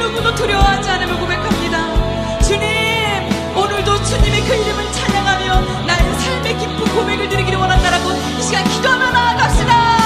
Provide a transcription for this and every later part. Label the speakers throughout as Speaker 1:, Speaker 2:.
Speaker 1: 누구도 두려워하지 않음을 고백합니다. 주님, 오늘도 주님의 그 이름을 찬양하며 나의 삶의 깊은 고백을 드리기를 원한다라고 이 시간 기도하며 나아갑시다.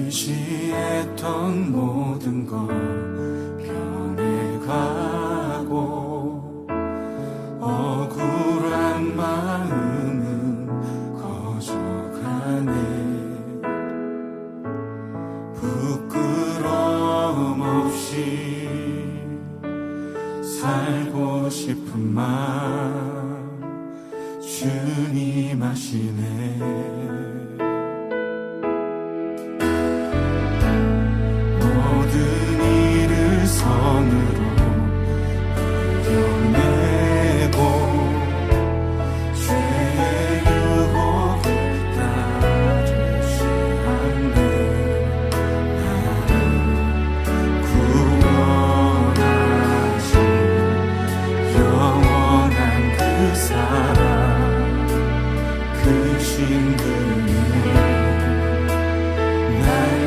Speaker 2: 의지했던 모든 것 변해가고 억울한 마음은 커져가네. 부끄러움 없이 살고 싶은 마음 주님 아시네. 선으로 이겨내고 죄의 유혹을 따르지 않네. 나를 구원하신 영원한 그 사랑 그 신분이 날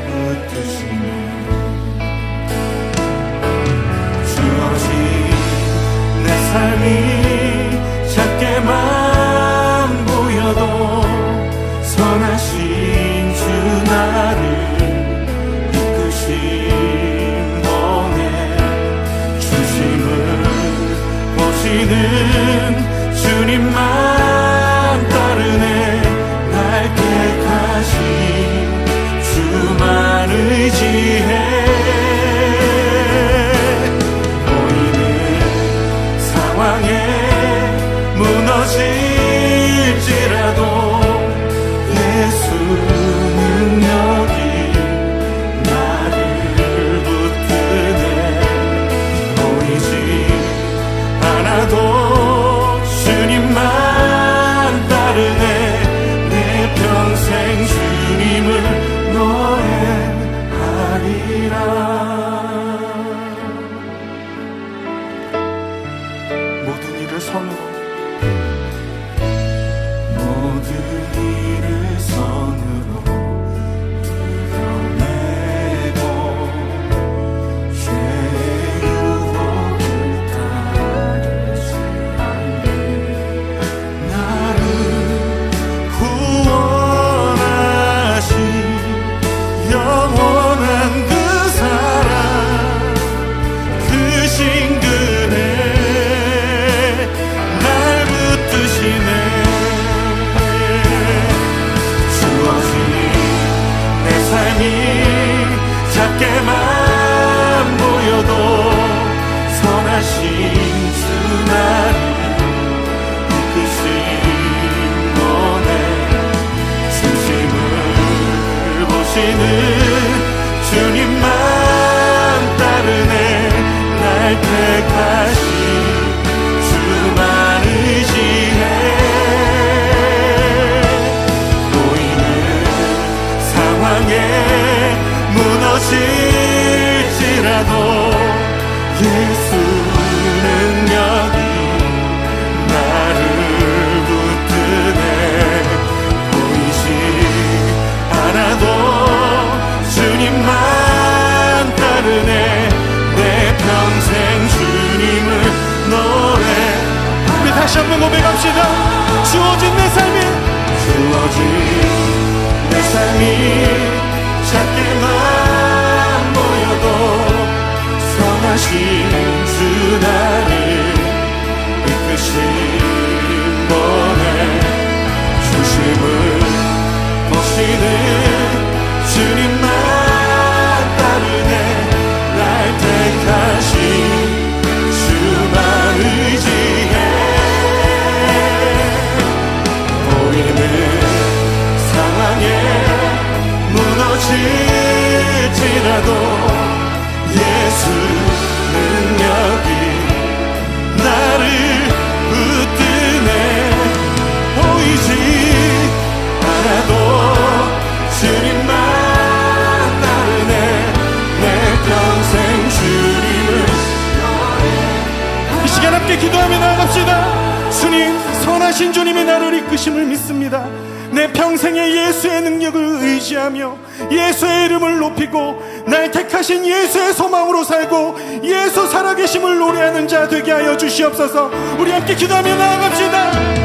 Speaker 2: 붙드시네. 삶이 작게만 보여도 선하신 주 나를 이끄신 번에 중심을 보시는 주님만 따르네. 날 택하신 주만 의지해. 무너질지라도 예수 능력이 나를 붙드네. 보이지 않아도 주님만 따르네. 내 평생 주님을 노래하리라. 모든 일을 선으로 이겨내고 죄의 유혹을 따르지 않네. 나를 모시는 주님만 따르네. 날 택하신 주만 의지해. 보이는 상황에 무너질지라도 예수 능력이 나를 붙드네. 보이지 않아도 주님만 따르네. 내 평생 주님을 노래.
Speaker 3: 우리 다시 한번 고백합시다. 주어진 내 삶이
Speaker 2: 작게만 보여도 선하신 주 나를 이끄신 번에 중심을 모시는 주님만 따르네. 날 택하신 주만 의지해. 보이는 상황에 무너질지라도 예수 능력이 나를 붙드네. 보이지 않아도 주님만 따르네. 내 평생 주님을
Speaker 3: 이 시간 함께 기도하며 나아갑시다. 주님, 선하신 주님이 나를 이끄심을 믿습니다. 내 평생에 예수의 능력을 의지하며 예수의 이름을 높이고 날 택하신 예수의 소망으로 살고 예수 살아계심을 노래하는 자 되게 하여 주시옵소서. 우리 함께 기도하며 나아갑시다.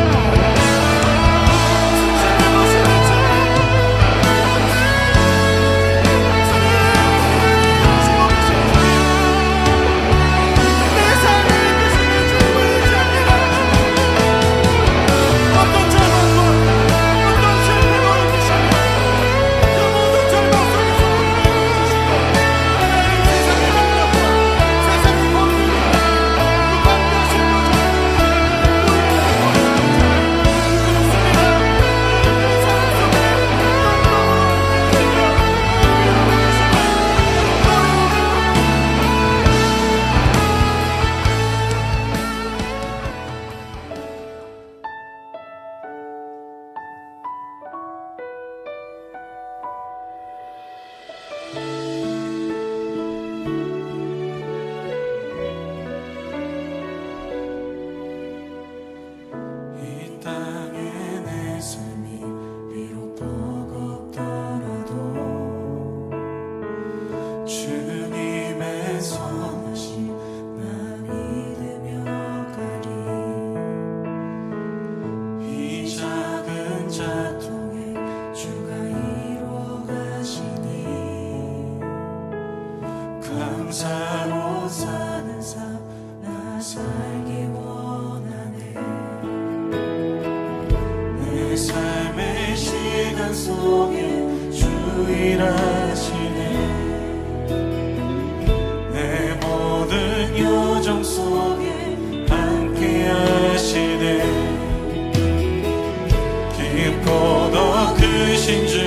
Speaker 2: 감사로 사는 삶 나 살기 원하네. 내 삶의 시간 속에 주 일하시네. 내 모든 여정 속에 함께 하시네. 깊고 더 크신 주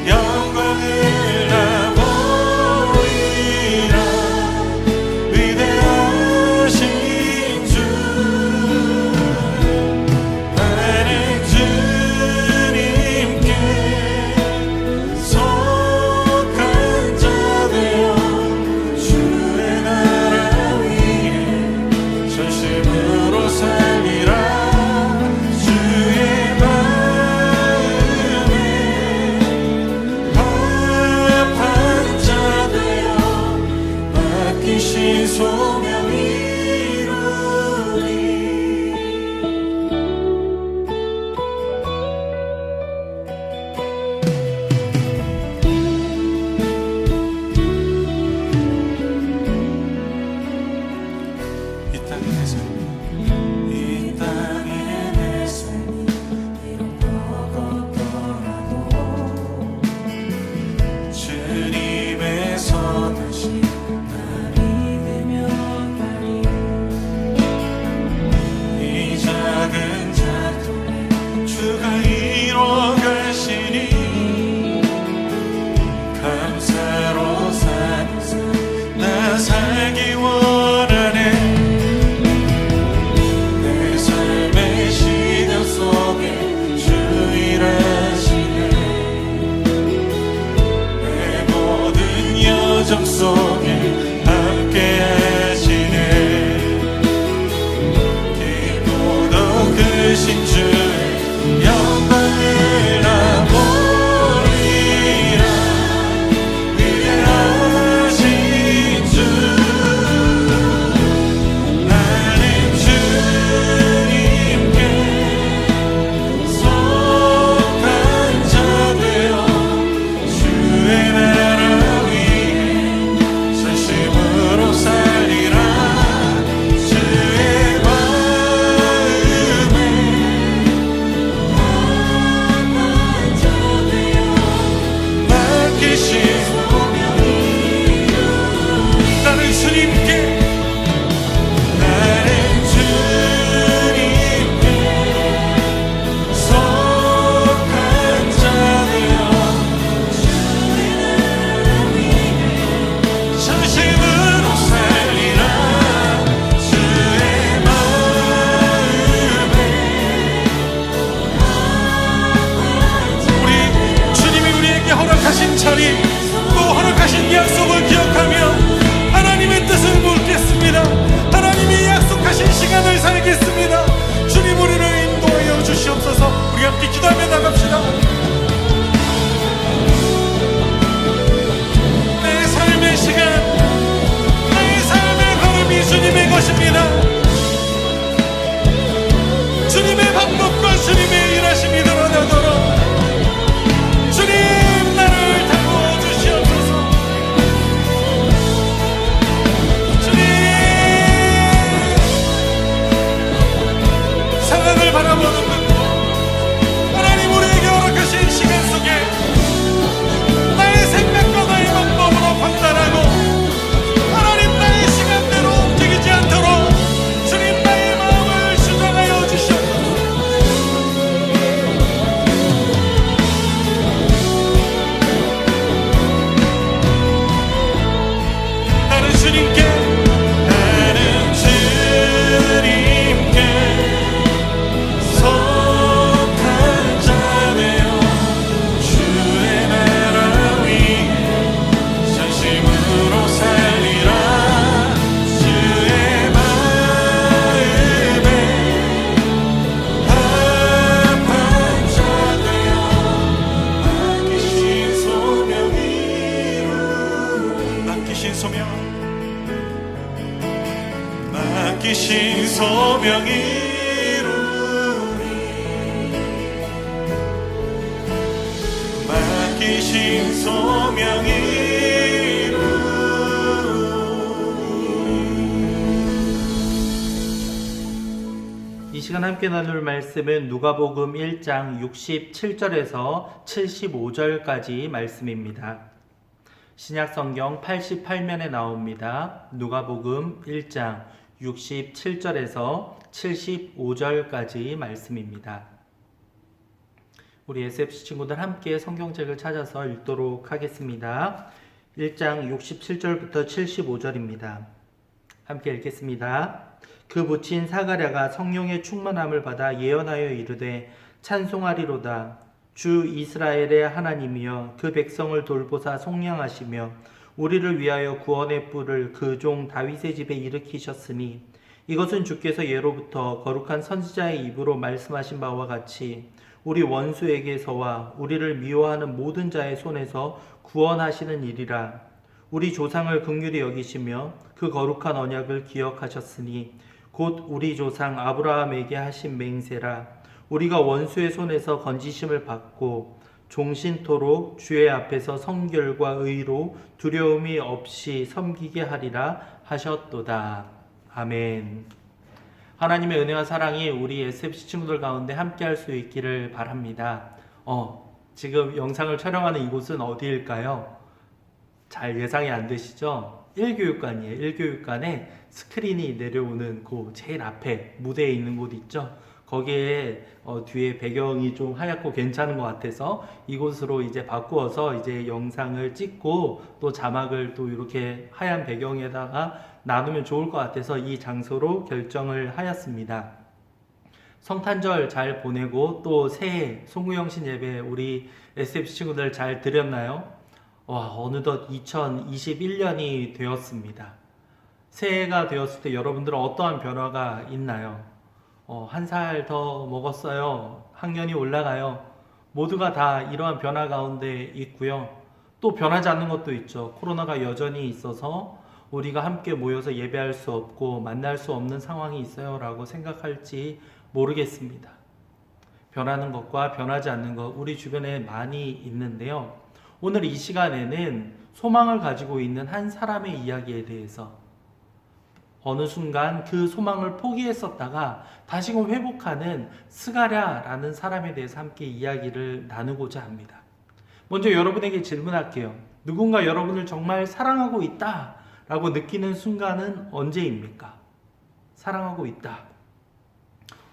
Speaker 2: 영광을 나 살리라. 주의 마음에 속에 함께 하시네. 깊고도 크신 주 영광을 나보리라. 위대하신 주 나는 주님께 속한 자 되어 주의 나라 위에 전심으로 살리라. 주의 마음에 맡기신 나는 주님께 속한 자 되어 전심으로 살리라. 주의 마음에 우리 주님이 우리에게 허락하신 자리, 또 허락하신 약속을 기억하며 하나님의 뜻을 묻겠습니다. 하나님이 약속하신 시간을 살겠습니다. 주님 우리를 인도하여 주시옵소서. 우리 함께 기도하며 나갑시다. 내 삶의 시간, 나의 삶의 걸음이 주님의 것입니다. 주님의 방법과 주님의 일하심이 드러나도록 주님 나를 다루어 주시옵소서. 주님 상황을 바라보는 눈, 하나님 우리에게 허락하신 시간 속에 나의 생각과 나의 방법으로 판단하고 하나님 나의 시간대로 움직이지 않도록 주님 나의 마음을 주장하여 주시옵소서. 나는 주님께 속한 자 되어 주의 나라 위에 전심으로 살리라. 주의 마음에 합한 자 되어 맡기신 소명 이루리. 맡기신 소명, 맡기신 소명 이루리. 맡기신 소명 이루리.
Speaker 4: 이 시간 함께 나눌 말씀은 누가복음 1장 67절에서 75절까지 말씀입니다. 신약성경 88면에 나옵니다. 누가복음 1장 67절에서 75절까지 말씀입니다. 우리 SFC 친구들 함께 성경책을 찾아서 읽도록 하겠습니다. 1장 67절부터 75절입니다. 함께 읽겠습니다. 그 부친 사가랴가 성령의 충만함을 받아 예언하여 이르되 찬송하리로다. 주 이스라엘의 하나님이여 그 백성을 돌보사 속량하시며 우리를 위하여 구원의 뿔을 그 종 다윗의 집에 일으키셨으니 이것은 주께서 예로부터 거룩한 선지자의 입으로 말씀하신 바와 같이 우리 원수에게서와 우리를 미워하는 모든 자의 손에서 구원하시는 일이라. 우리 조상을 긍휼히 여기시며 그 거룩한 언약을 기억하셨으니 곧 우리 조상 아브라함에게 하신 맹세라. 우리가 원수의 손에서 건지심을 받고 종신토록 주의 앞에서 성결과 의로 두려움이 없이 섬기게 하리라 하셨도다. 아멘. 하나님의 은혜와 사랑이 우리 SFC 친구들 가운데 함께 할 수 있기를 바랍니다. 지금 영상을 촬영하는 이곳은 어디일까요? 잘 예상이 안 되시죠? 1교육관이에요. 1교육관에 스크린이 내려오는 그 제일 앞에 무대에 있는 곳 있죠? 거기에 뒤에 배경이 좀 하얗고 괜찮은 것 같아서 이곳으로 이제 바꾸어서 이제 영상을 찍고 또 자막을 또 이렇게 하얀 배경에다가 나누면 좋을 것 같아서 이 장소로 결정을 하였습니다. 성탄절 잘 보내고 또 새해 송구영신 예배 우리 SFC 친구들 잘 드렸나요? 어느덧 2021년이 되었습니다. 새해가 되었을 때 여러분들은 어떠한 변화가 있나요? 한 살 더 먹었어요. 학년이 올라가요. 모두가 다 이러한 변화 가운데 있고요. 또 변하지 않는 것도 있죠. 코로나가 여전히 있어서 우리가 함께 모여서 예배할 수 없고 만날 수 없는 상황이 있어요 라고 생각할지 모르겠습니다. 변하는 것과 변하지 않는 것 우리 주변에 많이 있는데요. 오늘 이 시간에는 소망을 가지고 있는 한 사람의 이야기에 대해서 어느 순간 그 소망을 포기했었다가 다시금 회복하는 스가랴라는 사람에 대해서 함께 이야기를 나누고자 합니다. 먼저 여러분에게 질문할게요. 누군가 여러분을 정말 사랑하고 있다 라고 느끼는 순간은 언제입니까? 사랑하고 있다.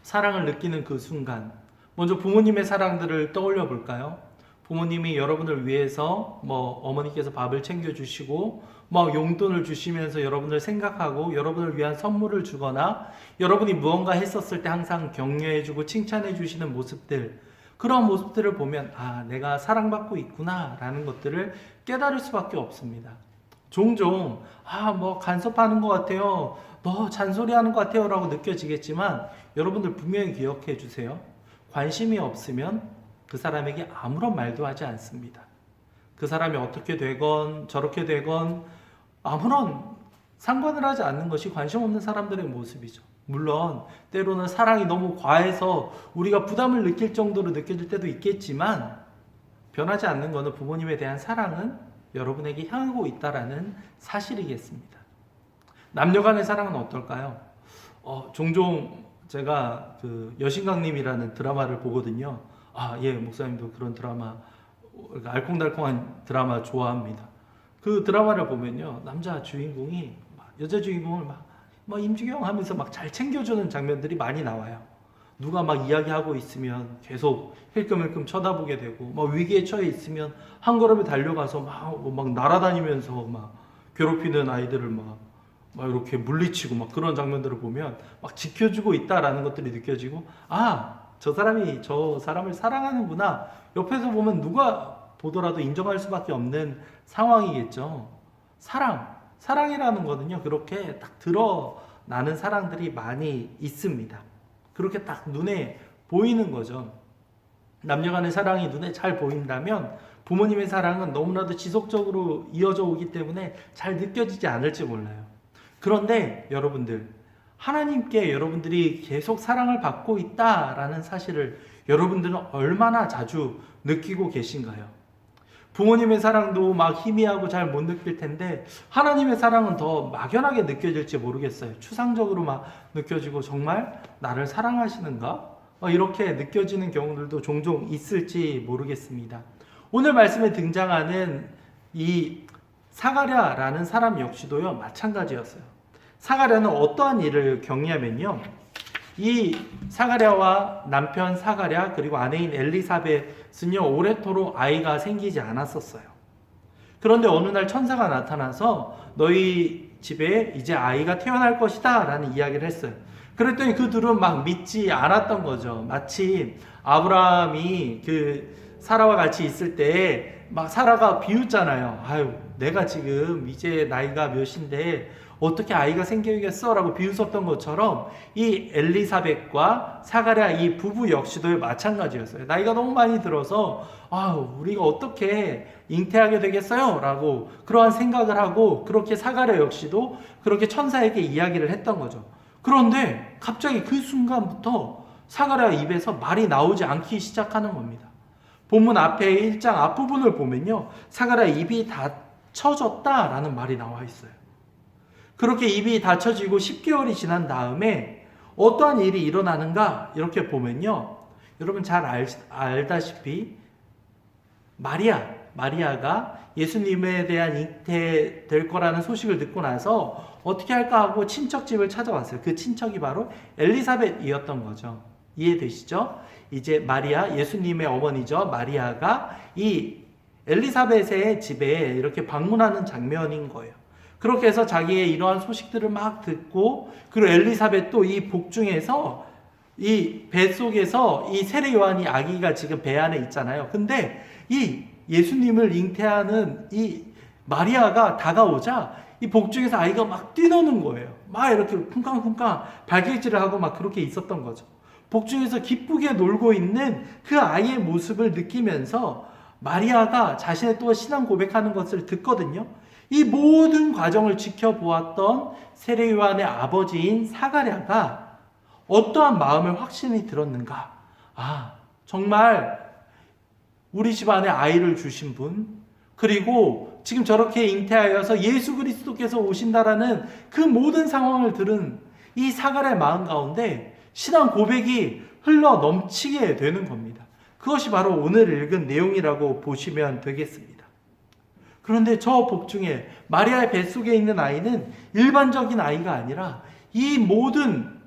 Speaker 4: 사랑을 느끼는 그 순간. 먼저 부모님의 사랑들을 떠올려 볼까요? 부모님이 여러분을 위해서 어머니께서 밥을 챙겨주시고 용돈을 주시면서 여러분을 생각하고 여러분을 위한 선물을 주거나 여러분이 무언가 했었을 때 항상 격려해주고 칭찬해주시는 모습들, 그런 모습들을 보면 내가 사랑받고 있구나 라는 것들을 깨달을 수밖에 없습니다. 종종 간섭하는 것 같아요, 너 잔소리하는 것 같아요 라고 느껴지겠지만 여러분들 분명히 기억해 주세요. 관심이 없으면 그 사람에게 아무런 말도 하지 않습니다. 그 사람이 어떻게 되건 저렇게 되건 아무런 상관을 하지 않는 것이 관심 없는 사람들의 모습이죠. 물론 때로는 사랑이 너무 과해서 우리가 부담을 느낄 정도로 느껴질 때도 있겠지만 변하지 않는 것은 부모님에 대한 사랑은 여러분에게 향하고 있다라는 사실이겠습니다. 남녀 간의 사랑은 어떨까요? 종종 제가 그 여신강림이라는 드라마를 보거든요. 예, 목사님도 그런 드라마, 알콩달콩한 드라마 좋아합니다. 그 드라마를 보면요, 남자 주인공이 여자 주인공을 임주경 하면서 잘 챙겨주는 장면들이 많이 나와요. 누가 이야기하고 있으면 계속 힐끔힐끔 쳐다보게 되고, 위기에 처해 있으면 한 걸음에 달려가서 날아다니면서 괴롭히는 아이들을 이렇게 물리치고 그런 장면들을 보면 지켜주고 있다라는 것들이 느껴지고, 저 사람이 저 사람을 사랑하는구나. 옆에서 보면 누가 보더라도 인정할 수밖에 없는 상황이겠죠. 사랑이라는 거는요, 그렇게 딱 드러나는 사랑들이 많이 있습니다. 그렇게 딱 눈에 보이는 거죠. 남녀 간의 사랑이 눈에 잘 보인다면 부모님의 사랑은 너무나도 지속적으로 이어져 오기 때문에 잘 느껴지지 않을지 몰라요. 그런데 여러분들, 하나님께 여러분들이 계속 사랑을 받고 있다라는 사실을 여러분들은 얼마나 자주 느끼고 계신가요? 부모님의 사랑도 희미하고 잘 못 느낄 텐데 하나님의 사랑은 더 막연하게 느껴질지 모르겠어요. 추상적으로 느껴지고 정말 나를 사랑하시는가? 이렇게 느껴지는 경우들도 종종 있을지 모르겠습니다. 오늘 말씀에 등장하는 이 사가랴라는 사람 역시도요, 마찬가지였어요. 사가랴는 어떠한 일을 경리하면요, 이 사가랴와 남편 사가랴 그리고 아내인 엘리사벳은요, 오래도록 아이가 생기지 않았었어요. 그런데 어느 날 천사가 나타나서 너희 집에 이제 아이가 태어날 것이다 라는 이야기를 했어요. 그랬더니 그 둘은 믿지 않았던 거죠. 마치 아브라함이 그 사라와 같이 있을 때 사라가 비웃잖아요. 내가 지금 이제 나이가 몇인데 어떻게 아이가 생기겠어? 라고 비웃었던 것처럼 이 엘리사벳과 사가랴 이 부부 역시도 마찬가지였어요. 나이가 너무 많이 들어서 우리가 어떻게 잉태하게 되겠어요? 라고 그러한 생각을 하고 그렇게 사가랴 역시도 그렇게 천사에게 이야기를 했던 거죠. 그런데 갑자기 그 순간부터 사가랴 입에서 말이 나오지 않기 시작하는 겁니다. 본문 앞에 1장 앞부분을 보면요, 사가랴 입이 닫혀졌다라는 말이 나와 있어요. 그렇게 입이 닫혀지고 10개월이 지난 다음에 어떠한 일이 일어나는가 이렇게 보면요, 여러분 잘 알다시피 마리아가 예수님에 대한 잉태될 거라는 소식을 듣고 나서 어떻게 할까 하고 친척집을 찾아왔어요. 그 친척이 바로 엘리사벳이었던 거죠. 이해되시죠? 이제 마리아, 예수님의 어머니죠, 마리아가 이 엘리사벳의 집에 이렇게 방문하는 장면인 거예요. 그렇게 해서 자기의 이러한 소식들을 듣고, 그리고 엘리사벳도 이 복중에서 이 뱃속에서 이 세례 요한이 아기가 지금 배 안에 있잖아요. 근데 이 예수님을 잉태하는 이 마리아가 다가오자 이 복중에서 아이가 막 뛰노는 거예요. 막 이렇게 쿵쾅쿵쾅 발길질을 하고 막 그렇게 있었던 거죠. 복중에서 기쁘게 놀고 있는 그 아이의 모습을 느끼면서 마리아가 자신의 또 신앙 고백하는 것을 듣거든요. 이 모든 과정을 지켜보았던 세례 요한의 아버지인 사가랴가 어떠한 마음의 확신이 들었는가? 아, 정말 우리 집안에 아이를 주신 분, 그리고 지금 저렇게 잉태하여서 예수 그리스도께서 오신다라는 그 모든 상황을 들은 이 사가랴의 마음 가운데 신앙 고백이 흘러 넘치게 되는 겁니다. 그것이 바로 오늘 읽은 내용이라고 보시면 되겠습니다. 그런데 저 복중에 마리아의 뱃속에 있는 아이는 일반적인 아이가 아니라 이 모든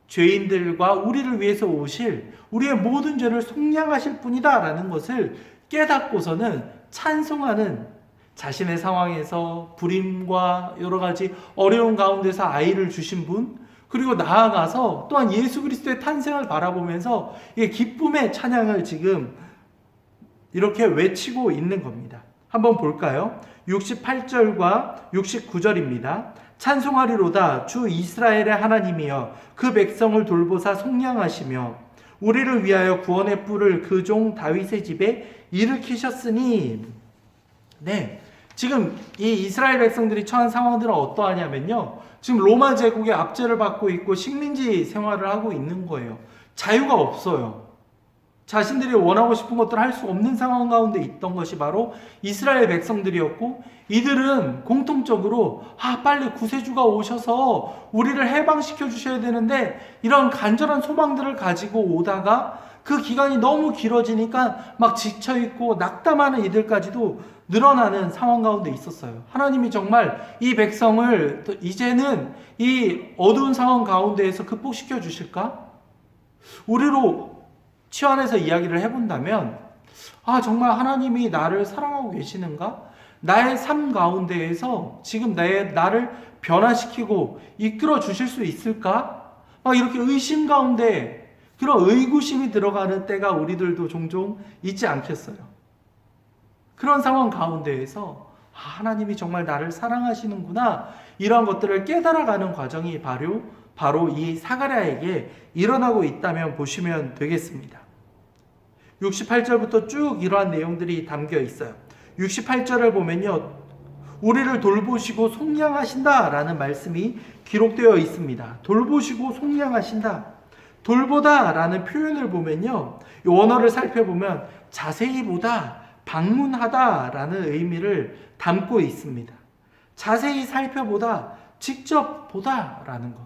Speaker 4: 죄인들과 우리를 위해서 오실 우리의 모든 죄를 속량하실 분이다라는 것을 깨닫고서는 찬송하는, 자신의 상황에서 불임과 여러 가지 어려운 가운데서 아이를 주신 분, 그리고 나아가서 또한 예수 그리스도의 탄생을 바라보면서 이 기쁨의 찬양을 지금 이렇게 외치고 있는 겁니다. 한번 볼까요? 68절과 69절입니다. 찬송하리로다 주 이스라엘의 하나님이여 그 백성을 돌보사 속량하시며 우리를 위하여 구원의 뿔을 그 종 다윗의 집에 일으키셨으니. 네, 지금 이 이스라엘 백성들이 처한 상황들은 어떠하냐면요, 지금 로마 제국의 압제를 받고 있고 식민지 생활을 하고 있는 거예요. 자유가 없어요. 자신들이 원하고 싶은 것들을 할 수 없는 상황 가운데 있던 것이 바로 이스라엘 백성들이었고, 이들은 공통적으로 빨리 구세주가 오셔서 우리를 해방시켜 주셔야 되는데 이런 간절한 소망들을 가지고 오다가 그 기간이 너무 길어지니까 막 지쳐있고 낙담하는 이들까지도 늘어나는 상황 가운데 있었어요. 하나님이 정말 이 백성을 이제는 이 어두운 상황 가운데에서 극복시켜 주실까? 우리로 치환해서 이야기를 해본다면, 정말 하나님이 나를 사랑하고 계시는가? 나의 삶 가운데에서 지금 나를 변화시키고 이끌어 주실 수 있을까? 이렇게 의심 가운데 그런 의구심이 들어가는 때가 우리들도 종종 있지 않겠어요? 그런 상황 가운데에서 하나님이 정말 나를 사랑하시는구나, 이런 것들을 깨달아가는 과정이 바로 이 사가랴에게 일어나고 있다면 보시면 되겠습니다. 68절부터 쭉 이러한 내용들이 담겨 있어요. 68절을 보면요, 우리를 돌보시고 속량하신다 라는 말씀이 기록되어 있습니다. 돌보시고 속량하신다, 돌보다 라는 표현을 보면요, 이 원어를 살펴보면 자세히 보다, 방문하다 라는 의미를 담고 있습니다. 자세히 살펴보다, 직접 보다 라는 것,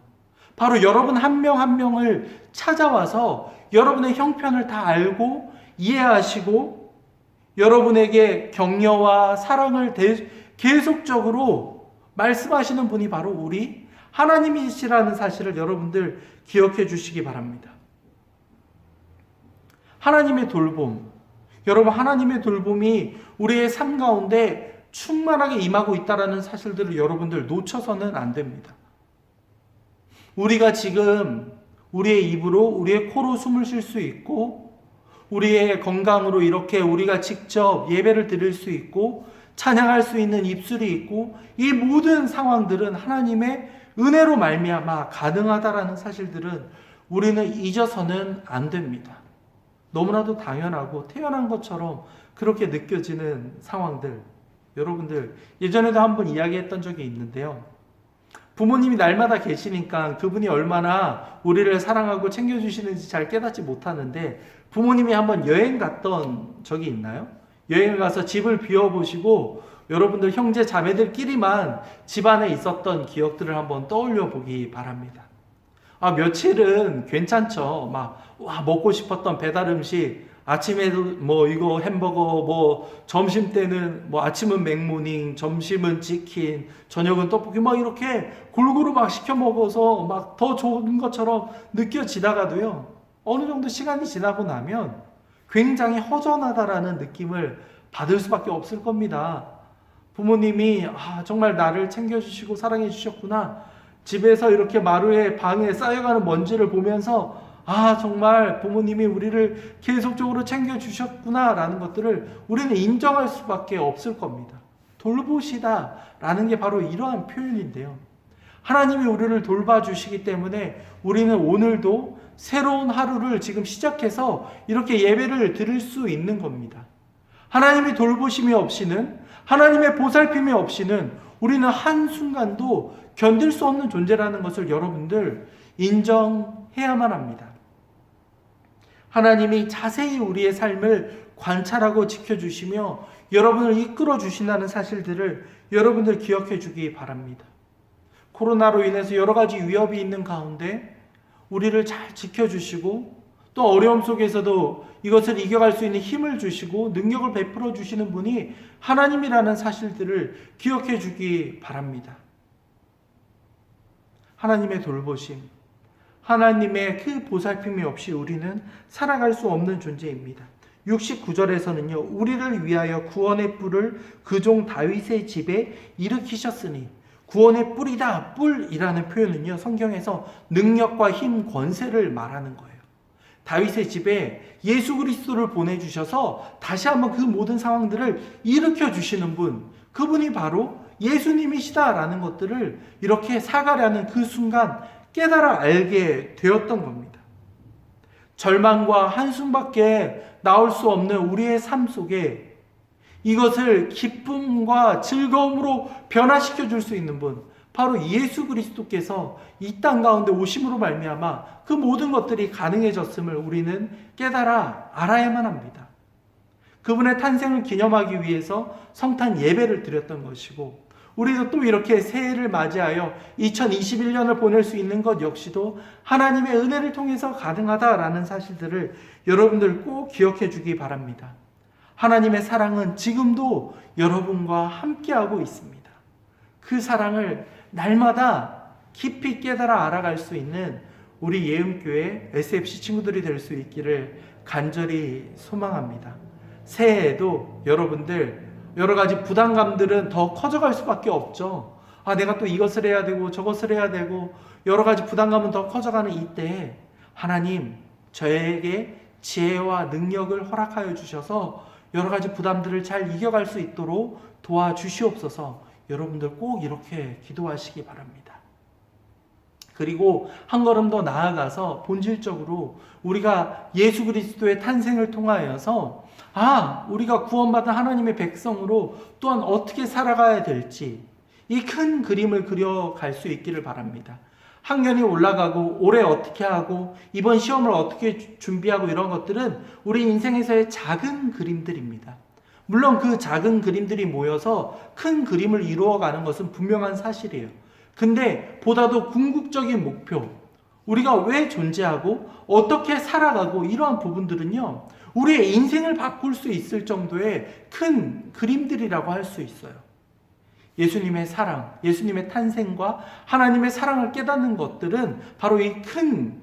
Speaker 4: 바로 여러분 한 명 한 명을 찾아와서 여러분의 형편을 다 알고 이해하시고 여러분에게 격려와 사랑을 계속적으로 말씀하시는 분이 바로 우리 하나님이시라는 사실을 여러분들 기억해 주시기 바랍니다. 하나님의 돌봄, 여러분 하나님의 돌봄이 우리의 삶 가운데 충만하게 임하고 있다는 사실들을 여러분들 놓쳐서는 안 됩니다. 우리가 지금 우리의 입으로, 우리의 코로 숨을 쉴 수 있고, 우리의 건강으로 이렇게 우리가 직접 예배를 드릴 수 있고 찬양할 수 있는 입술이 있고, 이 모든 상황들은 하나님의 은혜로 말미암아 가능하다라는 사실들은 우리는 잊어서는 안 됩니다. 너무나도 당연하고 태어난 것처럼 그렇게 느껴지는 상황들, 여러분들 예전에도 한번 이야기했던 적이 있는데요, 부모님이 날마다 계시니까 그분이 얼마나 우리를 사랑하고 챙겨주시는지 잘 깨닫지 못하는데, 부모님이 한번 여행 갔던 적이 있나요? 여행을 가서 집을 비워보시고 여러분들 형제 자매들끼리만 집안에 있었던 기억들을 한번 떠올려 보기 바랍니다. 며칠은 괜찮죠. 먹고 싶었던 배달 음식, 아침에도 이거 햄버거, 점심 때는 아침은 맥모닝, 점심은 치킨, 저녁은 떡볶이, 이렇게 골고루 시켜 먹어서 더 좋은 것처럼 느껴지다가도요, 어느 정도 시간이 지나고 나면 굉장히 허전하다라는 느낌을 받을 수밖에 없을 겁니다. 부모님이 정말 나를 챙겨주시고 사랑해 주셨구나, 집에서 이렇게 마루에 방에 쌓여가는 먼지를 보면서 정말 부모님이 우리를 계속적으로 챙겨주셨구나 라는 것들을 우리는 인정할 수밖에 없을 겁니다. 돌보시다 라는 게 바로 이러한 표현인데요. 하나님이 우리를 돌봐주시기 때문에 우리는 오늘도 새로운 하루를 지금 시작해서 이렇게 예배를 드릴 수 있는 겁니다. 하나님의 돌보심이 없이는, 하나님의 보살핌이 없이는 우리는 한순간도 견딜 수 없는 존재라는 것을 여러분들 인정해야만 합니다. 하나님이 자세히 우리의 삶을 관찰하고 지켜주시며 여러분을 이끌어 주신다는 사실들을 여러분들 기억해 주기 바랍니다. 코로나로 인해서 여러 가지 위협이 있는 가운데 우리를 잘 지켜주시고 또 어려움 속에서도 이것을 이겨갈 수 있는 힘을 주시고 능력을 베풀어 주시는 분이 하나님이라는 사실들을 기억해 주기 바랍니다. 하나님의 돌보심, 하나님의 그 보살핌이 없이 우리는 살아갈 수 없는 존재입니다. 69절에서는요, 우리를 위하여 구원의 뿔을 그 종 다윗의 집에 일으키셨으니, 구원의 뿔이다, 뿔이라는 표현은요, 성경에서 능력과 힘, 권세를 말하는 거예요. 다윗의 집에 예수 그리스도를 보내주셔서 다시 한번 그 모든 상황들을 일으켜 주시는 분, 그분이 바로 예수님이시다라는 것들을 이렇게 사가려는 그 순간 깨달아 알게 되었던 겁니다. 절망과 한숨밖에 나올 수 없는 우리의 삶 속에 이것을 기쁨과 즐거움으로 변화시켜 줄 수 있는 분, 바로 예수 그리스도께서 이 땅 가운데 오심으로 말미암아 그 모든 것들이 가능해졌음을 우리는 깨달아 알아야만 합니다. 그분의 탄생을 기념하기 위해서 성탄 예배를 드렸던 것이고, 우리도 또 이렇게 새해를 맞이하여 2021년을 보낼 수 있는 것 역시도 하나님의 은혜를 통해서 가능하다라는 사실들을 여러분들 꼭 기억해 주기 바랍니다. 하나님의 사랑은 지금도 여러분과 함께하고 있습니다. 그 사랑을 날마다 깊이 깨달아 알아갈 수 있는 우리 예음교회 SFC 친구들이 될 수 있기를 간절히 소망합니다. 새해에도 여러분들 여러 가지 부담감들은 더 커져갈 수밖에 없죠. 내가 또 이것을 해야 되고 저것을 해야 되고 여러 가지 부담감은 더 커져가는 이때에 하나님 저에게 지혜와 능력을 허락하여 주셔서 여러 가지 부담들을 잘 이겨갈 수 있도록 도와주시옵소서. 여러분들 꼭 이렇게 기도하시기 바랍니다. 그리고 한 걸음 더 나아가서 본질적으로 우리가 예수 그리스도의 탄생을 통하여서 우리가 구원받은 하나님의 백성으로 또한 어떻게 살아가야 될지 이 큰 그림을 그려갈 수 있기를 바랍니다. 학년이 올라가고 올해 어떻게 하고 이번 시험을 어떻게 준비하고 이런 것들은 우리 인생에서의 작은 그림들입니다. 물론 그 작은 그림들이 모여서 큰 그림을 이루어가는 것은 분명한 사실이에요. 근데 보다도 궁극적인 목표, 우리가 왜 존재하고 어떻게 살아가고 이러한 부분들은요, 우리의 인생을 바꿀 수 있을 정도의 큰 그림들이라고 할 수 있어요. 예수님의 사랑, 예수님의 탄생과 하나님의 사랑을 깨닫는 것들은 바로 이 큰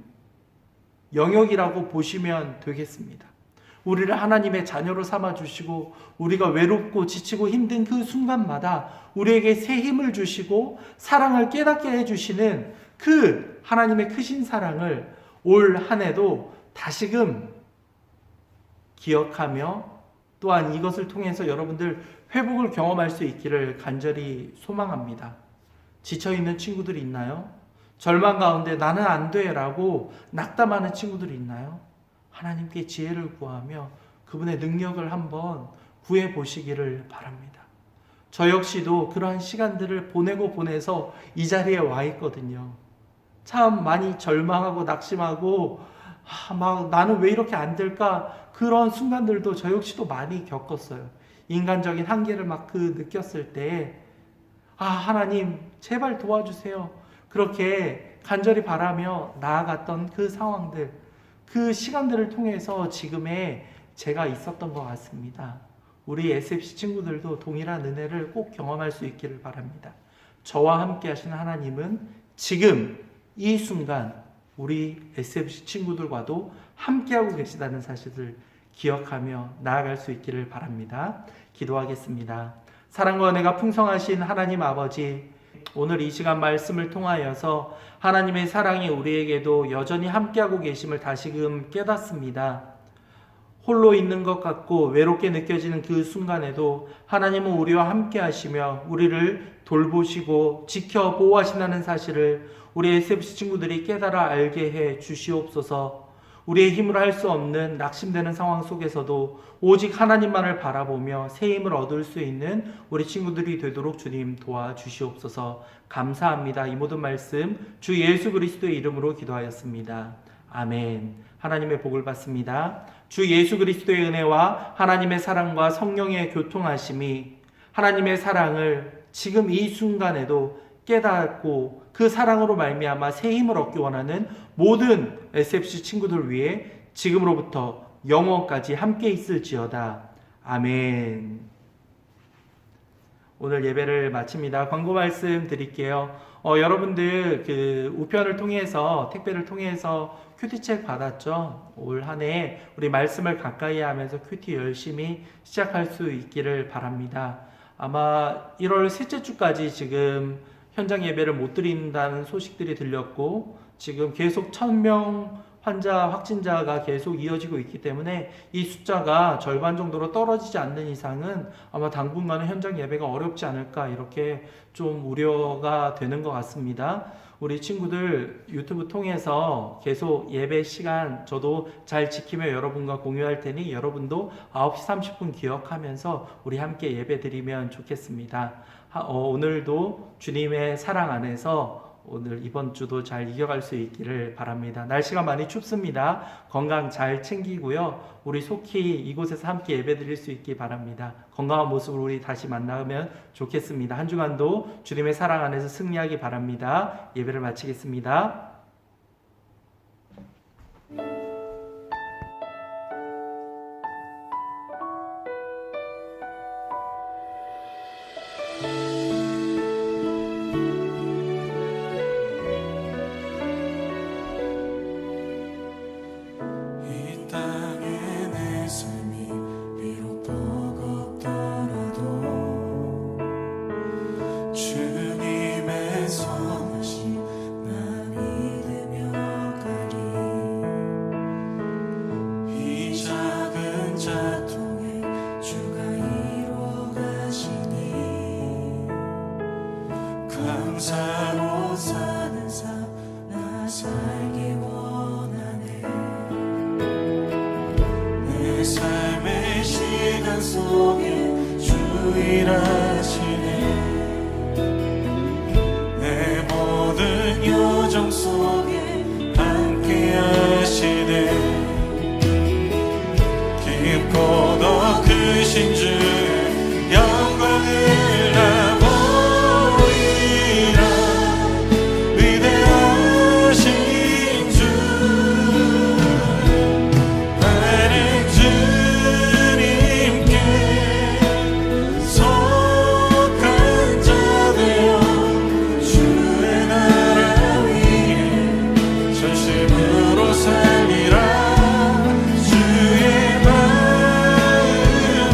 Speaker 4: 영역이라고 보시면 되겠습니다. 우리를 하나님의 자녀로 삼아주시고 우리가 외롭고 지치고 힘든 그 순간마다 우리에게 새 힘을 주시고 사랑을 깨닫게 해주시는 그 하나님의 크신 사랑을 올 한 해도 다시금 기억하며 또한 이것을 통해서 여러분들 회복을 경험할 수 있기를 간절히 소망합니다. 지쳐있는 친구들이 있나요? 절망 가운데 나는 안 돼 라고 낙담하는 친구들이 있나요? 하나님께 지혜를 구하며 그분의 능력을 한번 구해 보시기를 바랍니다. 저 역시도 그러한 시간들을 보내서 이 자리에 와 있거든요. 참 많이 절망하고 낙심하고 막 나는 왜 이렇게 안 될까, 그런 순간들도 저 역시도 많이 겪었어요. 인간적인 한계를 막 느꼈을 때 하나님 제발 도와주세요, 그렇게 간절히 바라며 나아갔던 그 상황들, 그 시간들을 통해서 지금의 제가 있었던 것 같습니다. 우리 SFC 친구들도 동일한 은혜를 꼭 경험할 수 있기를 바랍니다. 저와 함께 하시는 하나님은 지금 이 순간 우리 SFC 친구들과도 함께하고 계시다는 사실을 기억하며 나아갈 수 있기를 바랍니다. 기도하겠습니다. 사랑과 은혜가 풍성하신 하나님 아버지, 오늘 이 시간 말씀을 통하여서 하나님의 사랑이 우리에게도 여전히 함께하고 계심을 다시금 깨닫습니다. 홀로 있는 것 같고 외롭게 느껴지는 그 순간에도 하나님은 우리와 함께 하시며 우리를 돌보시고 지켜 보호하신다는 사실을 우리 SFC 친구들이 깨달아 알게 해 주시옵소서. 우리의 힘으로 할 수 없는 낙심되는 상황 속에서도 오직 하나님만을 바라보며 새 힘을 얻을 수 있는 우리 친구들이 되도록 주님 도와주시옵소서. 감사합니다. 이 모든 말씀 주 예수 그리스도의 이름으로 기도하였습니다. 아멘. 하나님의 복을 받습니다. 주 예수 그리스도의 은혜와 하나님의 사랑과 성령의 교통하심이 하나님의 사랑을 지금 이 순간에도 깨닫고 그 사랑으로 말미암아 새 힘을 얻기 원하는 모든 SFC 친구들 위해 지금으로부터 영원까지 함께 있을지어다. 아멘. 오늘 예배를 마칩니다. 광고 말씀 드릴게요. 여러분들 그 우편을 통해서 택배를 통해서 큐티책 받았죠? 올 한 해 우리 말씀을 가까이 하면서 큐티 열심히 시작할 수 있기를 바랍니다. 아마 1월 셋째 주까지 지금 현장 예배를 못 드린다는 소식들이 들렸고 지금 계속 1000명 환자 확진자가 계속 이어지고 있기 때문에 이 숫자가 절반 정도로 떨어지지 않는 이상은 아마 당분간은 현장 예배가 어렵지 않을까 이렇게 좀 우려가 되는 것 같습니다. 우리 친구들 유튜브 통해서 계속 예배 시간 저도 잘 지키며 여러분과 공유할 테니 여러분도 9시 30분 기억하면서 우리 함께 예배 드리면 좋겠습니다. 오늘도 주님의 사랑 안에서 오늘 이번 주도 잘 이겨갈 수 있기를 바랍니다. 날씨가 많이 춥습니다. 건강 잘 챙기고요. 우리 속히 이곳에서 함께 예배 드릴 수 있기 바랍니다. 건강한 모습으로 우리 다시 만나면 좋겠습니다. 한 주간도 주님의 사랑 안에서 승리하기 바랍니다. 예배를 마치겠습니다.
Speaker 5: 감사로 사는 삶 나 살기 원하네. 내 삶의 시간 속에 주 일하시네. 내 모든 여정 속에 함께 하시네. 깊고 더 크신 주 영광을 살리라. 주의 마음에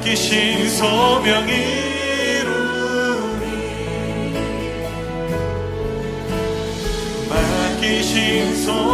Speaker 5: 맡기신 소명 이루리 맡기신 소명